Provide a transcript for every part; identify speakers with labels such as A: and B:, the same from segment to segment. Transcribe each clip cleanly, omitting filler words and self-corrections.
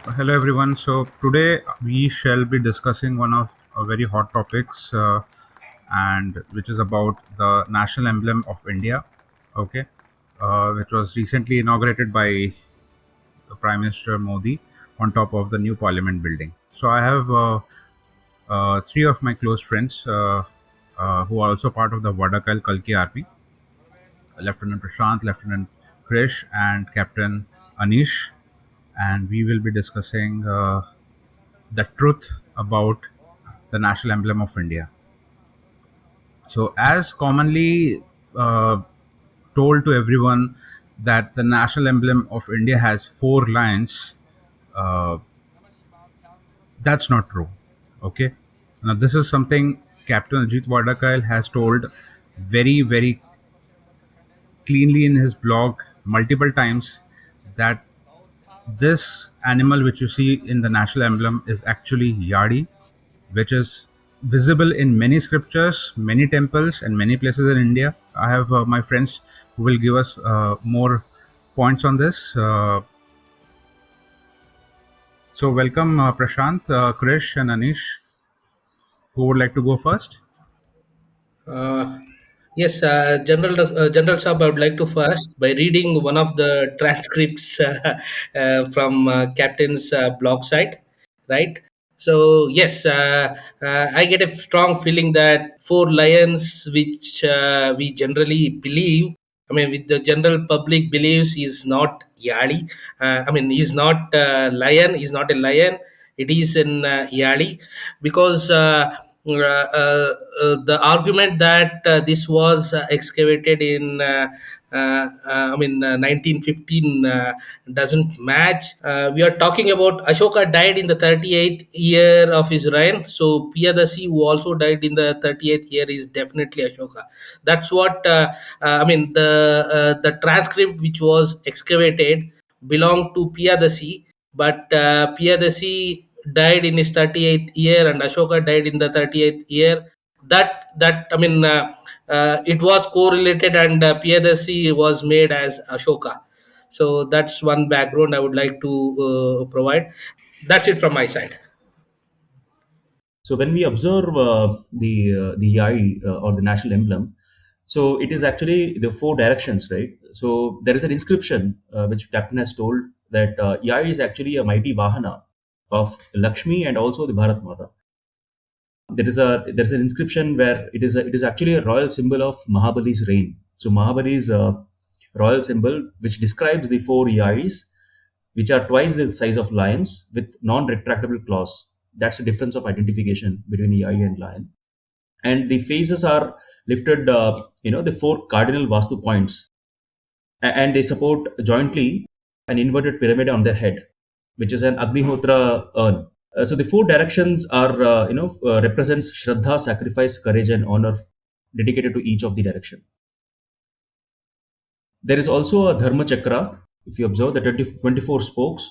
A: Hello everyone. So today we shall be discussing one of very hot topics, and which is about the national emblem of India. Okay, which was recently inaugurated by the Prime Minister Modi on top of the new Parliament building. So I have three of my close friends who are also part of the Vadakal Kalki Army: Lieutenant Prashant, Lieutenant Krish, and Captain Anish. And we will be discussing the truth about the national emblem of India. So, as commonly uh, told to everyone that the national emblem of India has four lions, uh, that's not true. Okay. Now, this is something Captain Ajit Wadakail has told very cleanly in his blog multiple times that this animal which you see in the national emblem is actually Yadi, which is visible in many scriptures, many temples, and many places in India. I have my friends who will give us more points on this. So, welcome Prashant, Krish, and Anish. Who would like to go first?
B: Uh, yes, General Saab, I would like to first by reading one of the transcripts from Captain's blog site, right? So yes, I get a strong feeling that four lions, which we generally believe, I mean, with the general public believes, is not Yali. I mean, he's not lion. He's not a lion. It is in Yali because. The argument that this was excavated in 1915 doesn't match. We are talking about Ashoka died in the 38th year of his reign, so Piyadasi, who also died in the 38th year, is definitely Ashoka. That's what the transcript which was excavated belonged to Piyadasi, but Piyadasi died in his 38th year and Ashoka died in the 38th year. That I mean, it was correlated, and Piyadasi was made as Ashoka. So that's one background I would like to provide. That's it from my side.
C: So when we observe the Yai or the national emblem, so it is actually the four directions, right? So there is an inscription which Captain has told that Yai is actually a mighty Vahana of Lakshmi and also the Bharat Mata. There's an inscription where it is actually a royal symbol of Mahabali's reign. So Mahabali's royal symbol, which describes the four Yais, which are twice the size of lions with non-retractable claws. That's the difference of identification between the eye and lion. And the faces are lifted, the four cardinal Vastu points, and they support jointly an inverted pyramid on their head, which is an Agnihotra urn. So the four directions are, represents Shraddha, sacrifice, courage, and honor dedicated to each of the direction. There is also a Dharma Chakra. If you observe the 24 spokes,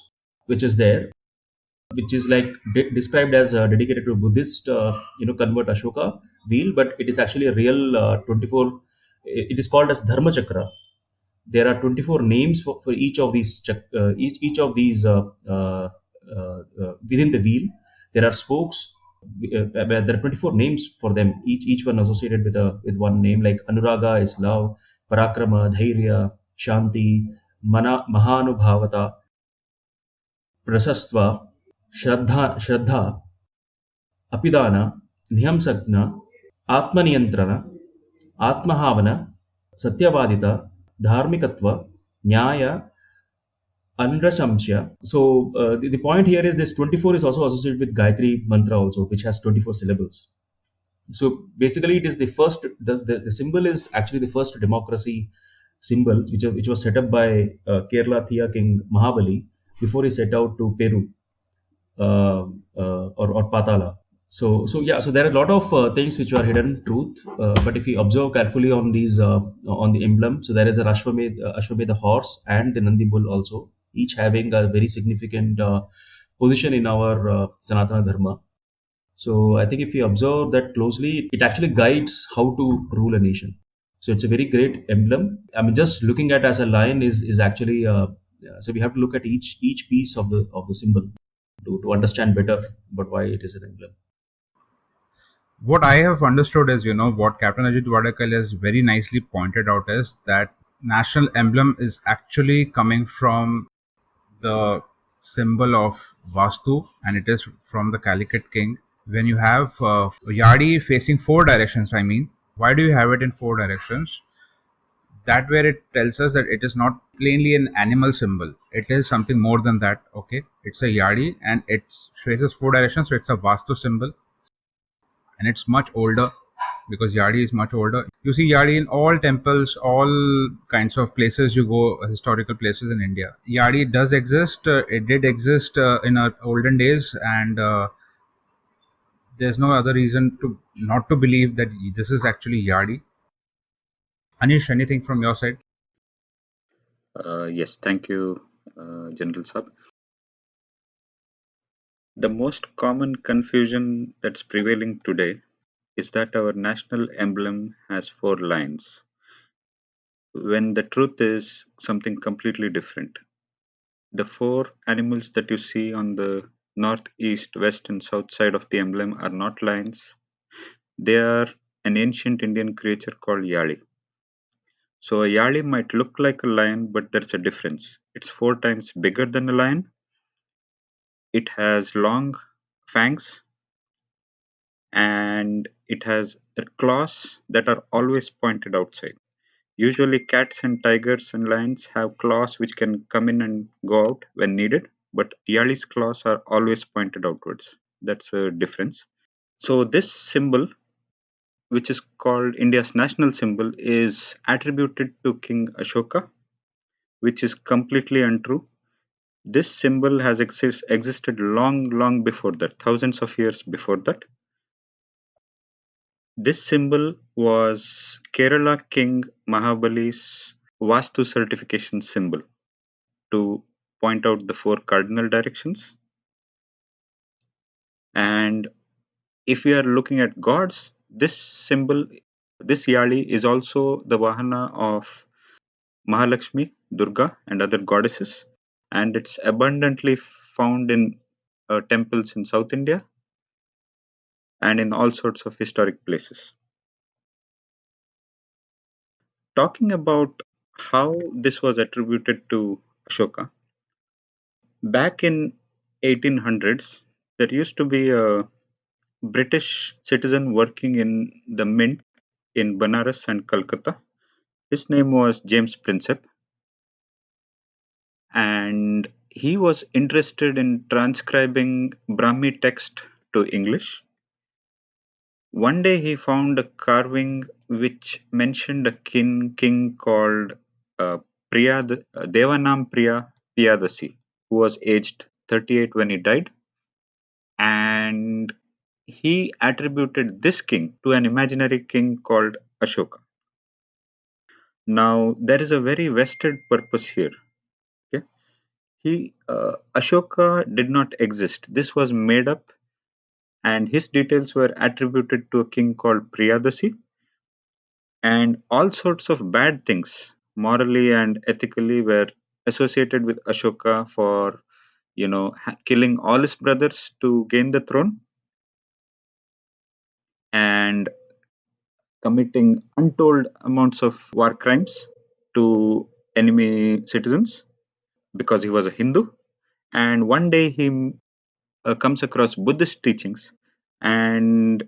C: which is there, which is like described as dedicated to Buddhist, convert Ashoka wheel, but it is actually a real 24. It is called as Dharma Chakra. There are 24 names for each of these each of these within the wheel. There are spokes. Where there are 24 names for them. Each one associated with one name. Like Anuraga is love, Parakrama, Dhairya, Shanti, Mahanubhavata, Prasastva, Shraddha, ಅಪಿದಾನ ನಿಹಂಸಜ್ಞ ಆತ್ಮನಿಯಂತ್ರಣ ಆತ್ಮಹಾವನ ಸತ್ಯವಾದಿತ ಧಾರ್ಮಿಕತ್ವ ನ್ಯಾಯ anrashamsya. So the point here is this 24 is also associated with Gayatri mantra also, which has 24 syllables. So basically it is the first, the symbol is actually the first democracy symbol which was set up by Kerala Thia King Mahabali before he set out to Peru, uh, or Patala. So yeah, so there are a lot of things which are hidden truth. But if you observe carefully on these on the emblem, so there is a Ashwamedha horse and the Nandi bull also, each having a very significant position in our Sanatana Dharma. So I think if you observe that closely, it actually guides how to rule a nation. So it's a very great emblem. I mean, just looking at as a lion is actually. So we have to look at each piece of the symbol. to understand better about why it is an emblem.
A: What I have understood is, what Captain Ajit Wadakal has very nicely pointed out is that national emblem is actually coming from the symbol of Vastu, and it is from the Calicut king. When you have Yadi facing four directions, I mean, why do you have it in four directions? That where it tells us that it is not plainly an animal symbol. It is something more than that. Okay, it's a Yadi and it faces four directions, so it's a Vastu symbol, and it's much older because Yadi is much older. You see Yadi in all temples, all kinds of places you go, historical places in India. Yadi does exist. It did exist in our olden days, and there's no other reason to not to believe that this is actually Yadi. Anish, anything from your side?
D: Yes, thank you, General Sab. The most common confusion that's prevailing today is that our national emblem has four lines, when the truth is something completely different. The four animals that you see on the north, east, west, and south side of the emblem are not lions. They are an ancient Indian creature called Yali. So a Yali might look like a lion, but there's a difference. It's four times bigger than a lion. It has long fangs and it has claws that are always pointed outside. Usually, cats and tigers and lions have claws which can come in and go out when needed, but Yali's claws are always pointed outwards. That's a difference. So, this symbol, which is called India's national symbol, is attributed to King Ashoka, which is completely untrue. This symbol has existed long, long before that, thousands of years before that. This symbol was Kerala King Mahabali's Vastu certification symbol to point out the four cardinal directions. And if we are looking at gods, this symbol, this Yali, is also the Vahana of Mahalakshmi, Durga, and other goddesses. And it's abundantly found in temples in South India and in all sorts of historic places. Talking about how this was attributed to Ashoka, back in 1800s, there used to be a British citizen working in the mint in Banaras and Calcutta. His name was James Prinsep, and he was interested in transcribing Brahmi text to English. One day he found a carving which mentioned a king called uh, Devanam Priya Piyadasi, who was aged 38 when he died, and he attributed this king to an imaginary king called Ashoka. Now, there is a very vested purpose here. Okay, Ashoka did not exist. This was made up, and his details were attributed to a king called Priyadasi, and all sorts of bad things, morally and ethically, were associated with Ashoka for killing all his brothers to gain the throne and committing untold amounts of war crimes to enemy citizens because he was a Hindu. And one day he comes across Buddhist teachings and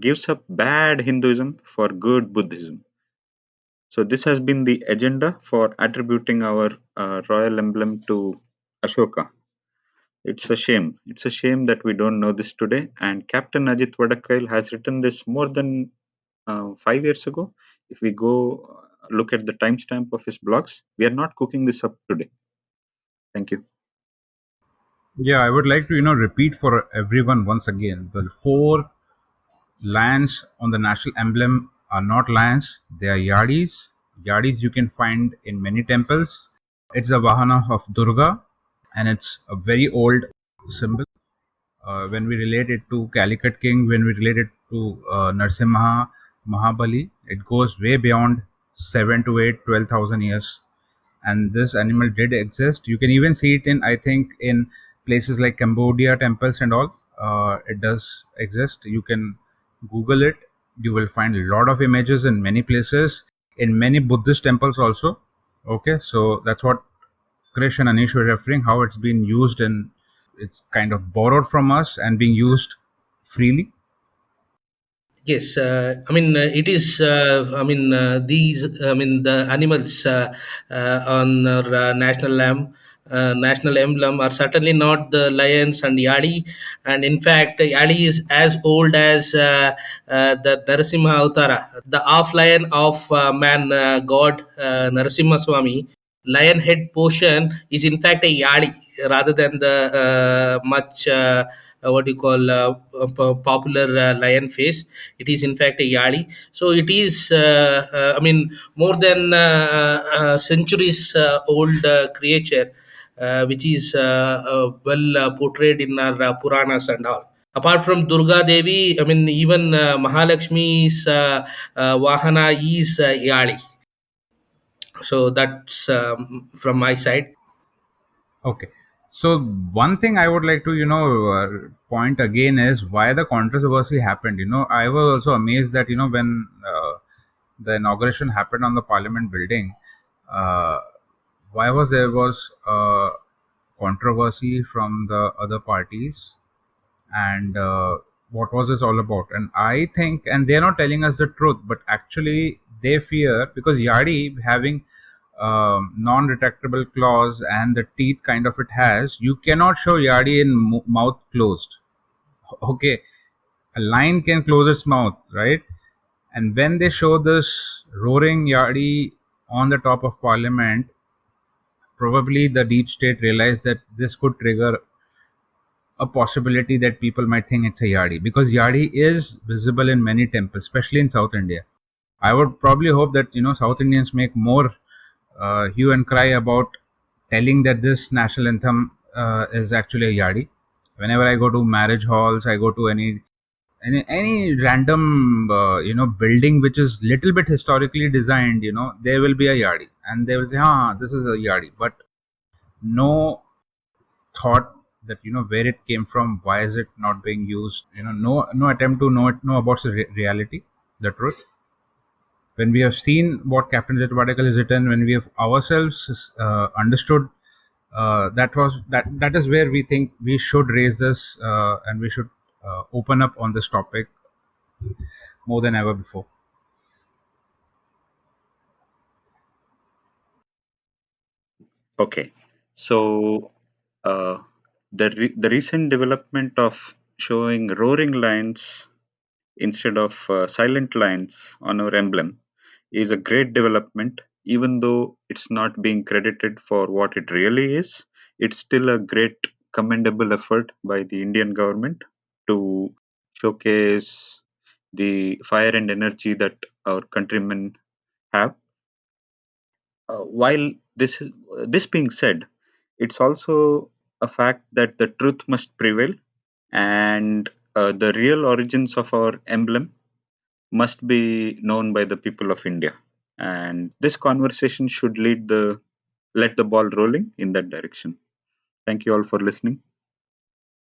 D: gives up bad Hinduism for good Buddhism. So this has been the agenda for attributing our royal emblem to Ashoka. It's a shame. It's a shame that we don't know this today. And Captain Ajit Vadakail has written this more than 5 years ago. If we go look at the timestamp of his blogs, we are not cooking this up today. Thank you.
A: Yeah, I would like to repeat for everyone once again. The four lions on the national emblem are not lions; they are yadis. Yadis you can find in many temples. It's the Vahana of Durga, and it's a very old symbol. When we relate it to Calicut King, when we relate it to Narsimha, Mahabali, it goes way beyond 7 to 8, 12,000 years. And this animal did exist. You can even see it in, I think, in places like Cambodia temples and all. It does exist. You can Google it. You will find a lot of images in many places, in many Buddhist temples also. Okay, so that's what Krish and Anish were referring, how it's been used, and it's kind of borrowed from us and being used freely.
B: Yes, I mean it is. These. I mean the animals on our national emblem are certainly not the lions and yali, and in fact, yali is as old as the Narasimha Avtara, the half lion of man god Narasimha Swami. Lion head portion is in fact a yali rather than the much what you call popular lion face. It is in fact a yali. So it is I mean more than centuries old creature, which is well portrayed in our Puranas and all. Apart from Durga Devi, I mean, even Mahalakshmi's Vahana is Yali. So that's from my side.
A: Okay. So one thing I would like to, point again is why the controversy happened. I was also amazed that, when the inauguration happened on the Parliament building, uh, why was there was controversy from the other parties, and what was this all about? And I think, and they're not telling us the truth, but actually they fear, because Yadi having non-retractable claws and the teeth kind of it has, you cannot show Yadi in mouth closed. Okay, a lion can close its mouth, right? And when they show this roaring Yadi on the top of Parliament, probably the deep state realized that this could trigger a possibility that people might think it's a yadi, because yadi is visible in many temples, especially in South India. I would probably hope that South Indians make more hue and cry about telling that this national anthem is actually a yadi. Whenever I go to marriage halls, I go to any random building which is little bit historically designed, there will be a yadi, and they will say, "Ah, this is a yadi," but no thought that where it came from, why is it not being used, no attempt to know about the reality, the truth. When we have seen what Captain Zetwadical has written, when we have ourselves understood, that is where we think we should raise this, and we should open up on this topic more than ever before.
D: Okay. So the recent development of showing roaring lions instead of silent lions on our emblem is a great development. Even though it's not being credited for what it really is, it's still a great commendable effort by the Indian government to showcase the fire and energy that our countrymen have. While this being said, it's also a fact that the truth must prevail, and the real origins of our emblem must be known by the people of India. And this conversation should let the ball rolling in that direction. Thank you all for listening.